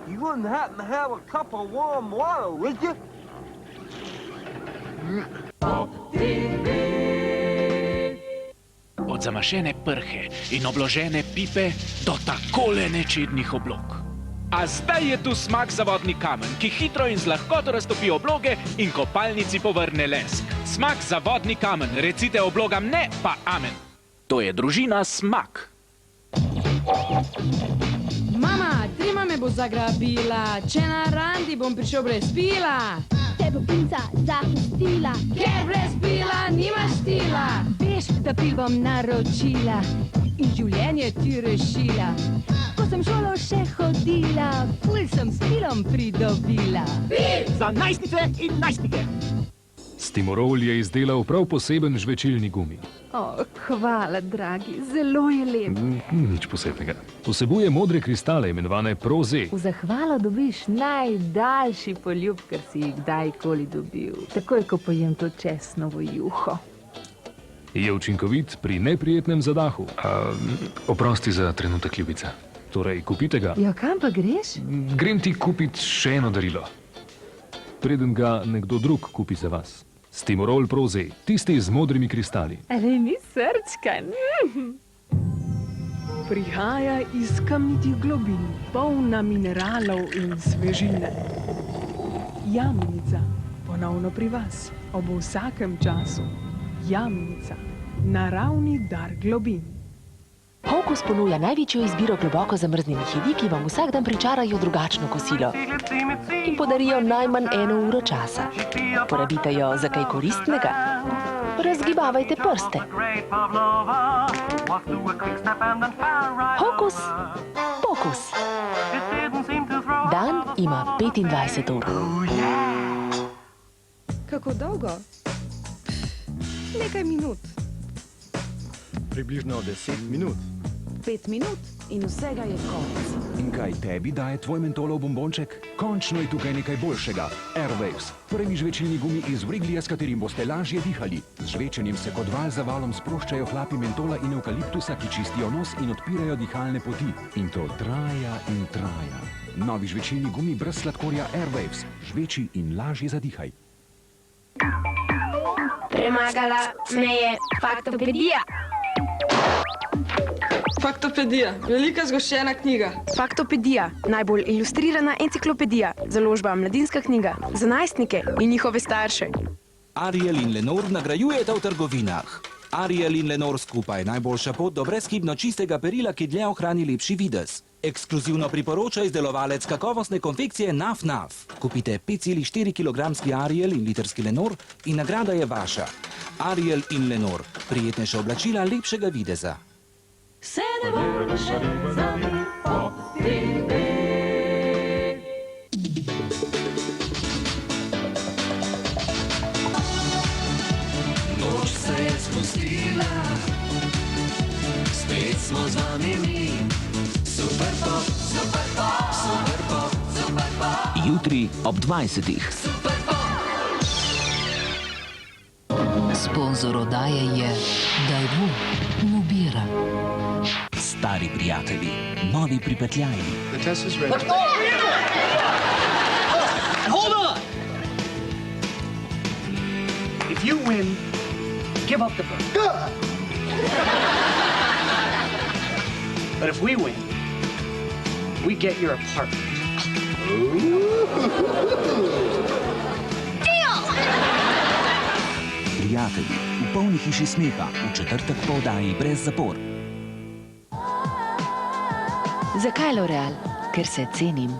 You wouldn't happen to have a cup of warm water, would you? Od zamašene prhe in obložene pipe do takole nečednih oblog. A zdaj je tu smak za vodni kamen, ki hitro in z lahkoto raztopi obloge in kopalnici povrne lesk. Smak za vodni kamen, recite oblogam ne, pa amen. To je družina Smak. Mama, trima me bo zagrabila, če na randi bom prišel brez pila. Te bo punca zapustila, Ker brez pila nimaš stila. veš, da pil bom naročila In življenje ti rešila. Ko sem v šolo še hodila, ful sem s pilom pridobila. Za najstnice in najstnike. Stimorol je izdelal prav poseben žvečilni gumi. Hvala, dragi, zelo je lep. Nič posebnega. Vsebuje modre kristale, imenovane Proze. V zahvalo dobiš najdaljši poljub, kar si jih kdajkoli dobil. Takoj, ko pojem to česnovo juho. Je učinkovit pri neprijetnem zadahu. Oprosti za trenutek, ljubica. Torej, kupite ga. Ja, kam pa greš? Grem ti kupit še eno darilo. Preden ga nekdo drug kupi za vas. Stimorol Proze, tisti z modrimi kristali. Ali ni srčka? Prihaja iz kamnitih globin, polna mineralov in svežine. Jamnica, ponovno pri vas, ob vsakem času. Jamnica, naravni dar globin. Hokus ponuja največjo izbiro globoko zamrznjenih jedi, ki vam vsak dan pričarajo drugačno kosilo in podarijo najmanj 1 uro časa. Porabite jo za kaj koristnega? Razgibavajte prste. Hokus pokus. Dan ima 25 ur. Kako dolgo? Nekaj minut. Približno 10 minut. 5 minut in vsega je konec. In kaj tebi daje tvoj mentolov bombonček? Končno je tukaj nekaj boljšega. Airwaves. Prvi žvečilni gumi iz Wrigleyja, s katerim boste lažje dihali. Z žvečenjem se kot val za valom sproščajo hlapi mentola in evkaliptusa, ki čistijo nos in odpirajo dihalne poti. In to traja in traja. Novi žvečilni gumi brez sladkorja Airwaves. Žveči in lažje zadihaj. Premagala me je faktopedija. Faktopedija, velika zgoščena knjiga. Faktopedija, najbolj ilustrirana enciklopedija, založba Mladinska knjiga, za najstnike in njihove starše. Ariel in Lenor nagrajujeta v trgovinah. Ariel in Lenor skupaj najboljša pot do brezhibno čistega perila, ki dlje ohrani lepši videz. Ekskluzivno priporoča izdelovalec kakovostne konfekcije Naf Naf. Kupite 5,4 kg Ariel in litrski Lenor in nagrada je vaša. Ariel in Lenor, prijetnejša oblačila lepšega videza. Se ne boš zami potebe. Noč se je spustila, spet smo z vami mi. Super pop, super pop, super pop, super pop. Jutri ob 20. Super pop. Sponzor oddaje je Daewoo Nubira. Stari prijatelji, novi pripetljaji. Let's go! Hold on! If you win, give up the phone. But if we win, we get your apartment. Prijatelji, v polni hiši smeha, v četrtek po oddaji Brez zapor. Zakaj L'Oreal? Ker se cenim.